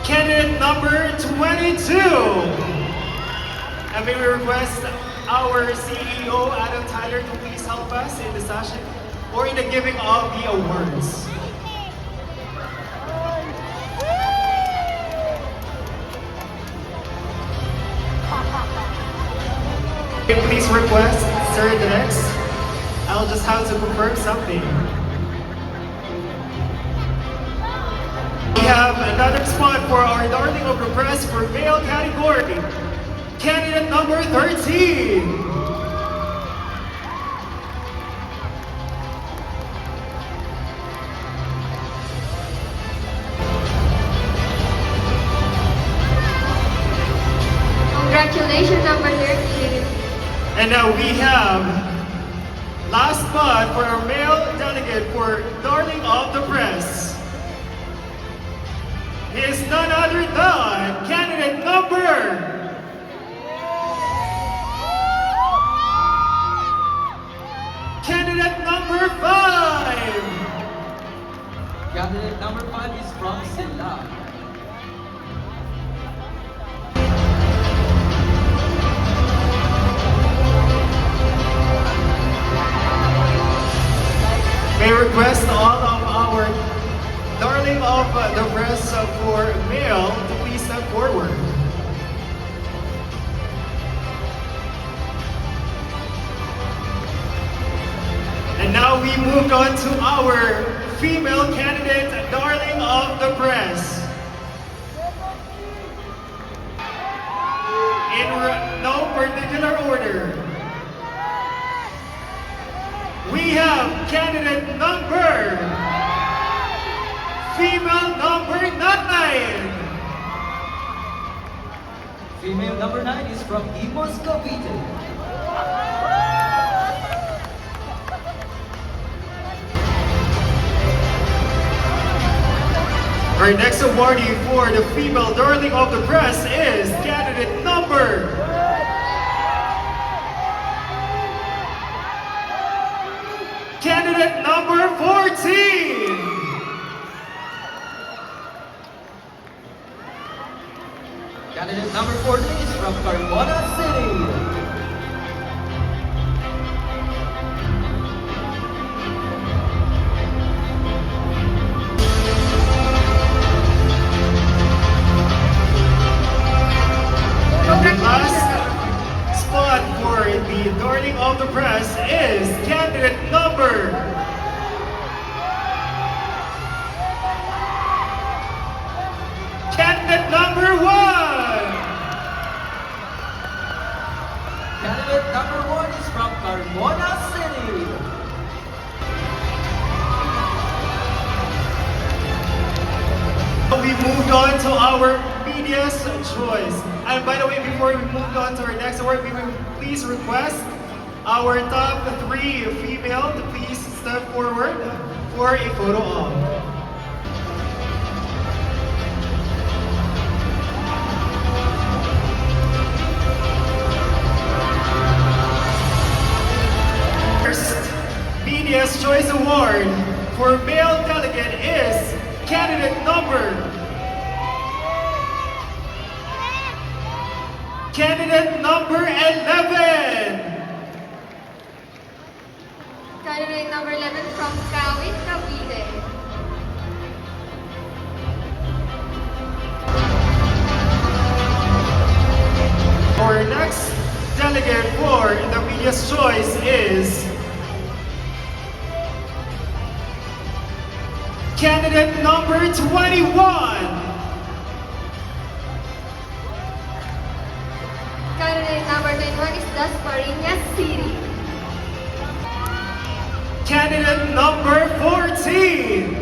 Candidate number 22. And may we request our CEO, Adam Tyler, to please help us in the session or in the giving of the awards. Okay, please request, Sir, the next. I'll just have to confirm something. We have another spot for our Darling of the Press for male category. Candidate number 13. Congratulations, number 13. And now we have last spot for our male delegate for Darling of the Press. He is none other than candidate number Candidate number 5. Candidate number 5 is from Silla. May request all of our Darling of the Press for male to please step forward. And now we move on to our female candidate, Darling of the Press. In no particular order, we have candidate number, female number 9. Female number 9 is from Imus, Cavite. Our next awardee for the female Darling of the Press is candidate number Candidate number 14. Candidate number 14 is from Carmona City. The last spot for the Darling of the Press is candidate number Candidate number 1. Candidate number 1 is from Carmona City. We moved on to our media's choice. And by the way, before we move on to our next award, we will please request our top 3 female to please step forward for a photo op. First Media's Choice Award for male delegate is candidate number Candidate number 11. Candidate number 11 from Kawit, Cavite. Our next delegate for the media's choice is candidate number 21. Candidate number 21 is Dasmariñas City. Candidate number 14.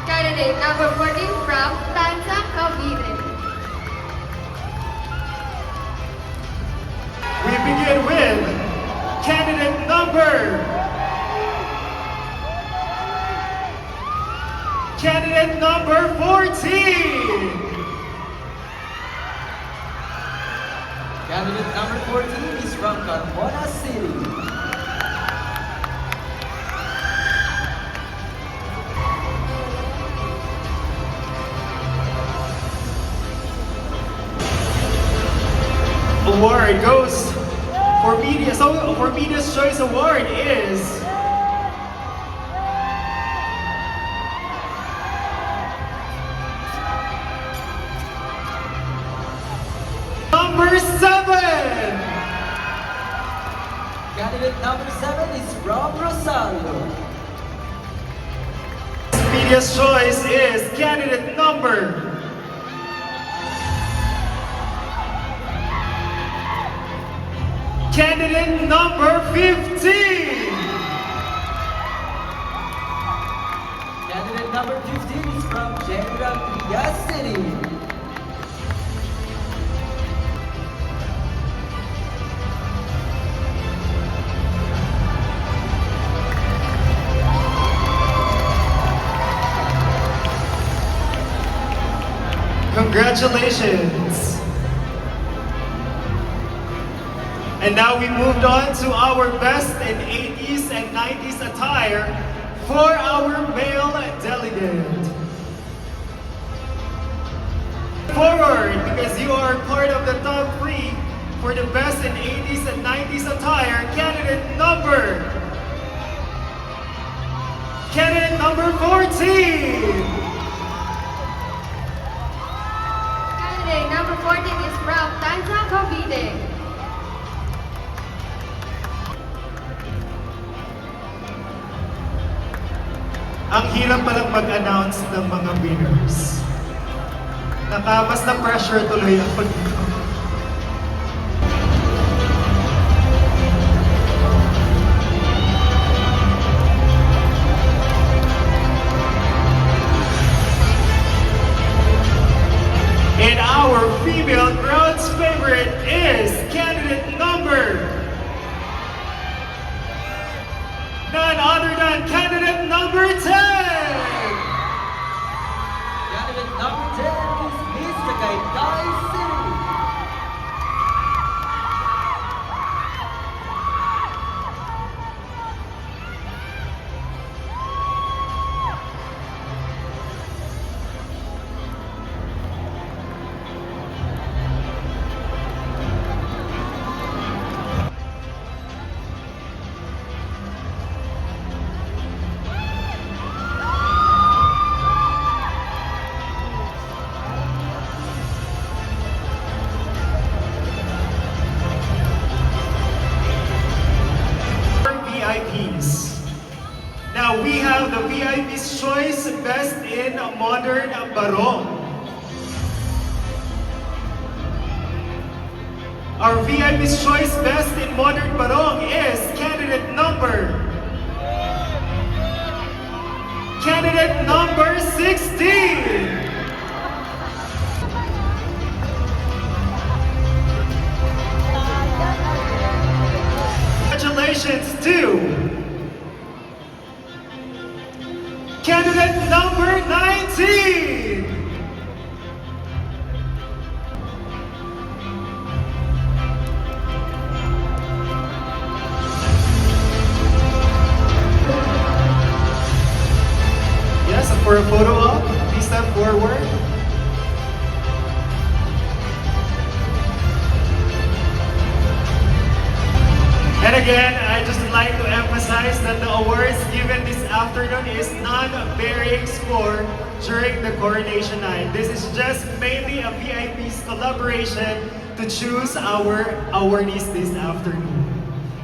Candidate number 14 from Tanza, Cavite. We begin with candidate number Candidate number 14. Candidate number 14 is from Carmona City. award goes for media. So for Media's Choice Award is number 7. Candidate number 7 is from Rosario. Media's choice is candidate number Candidate number 15. Candidate number 15 is from General Trias City. Congratulations. And now we moved on to our best in 80s and 90s attire for our male delegate. Forward, because you are part of the top 3 for the best in 80s and 90s attire. Candidate number 14. Candidate number 14 is from Tanza, Cavite. Ang hirap palang mag-announce ng mga winners. Mas na-pressure tuloy ako dito. And our female crowd's favorite is candidate number none other than candidate number 10. Candidate number 10 is Miss Tagaytay City. VIPs. Now we have the VIP's choice best in modern barong. Our VIP's choice best in modern barong is candidate number 16. Congratulations to candidate number 19. Yes, for a photo op, please step forward. And again, I just would like to emphasize that the awards given this afternoon is non-bearing score during the coronation night. This is just mainly a VIP's collaboration to choose our awardees this afternoon.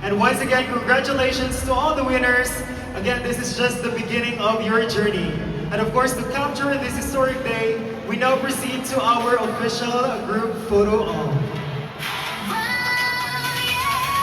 And once again, congratulations to all the winners. Again, this is just the beginning of your journey. And of course, to capture this historic day, we now proceed to our official group photo op.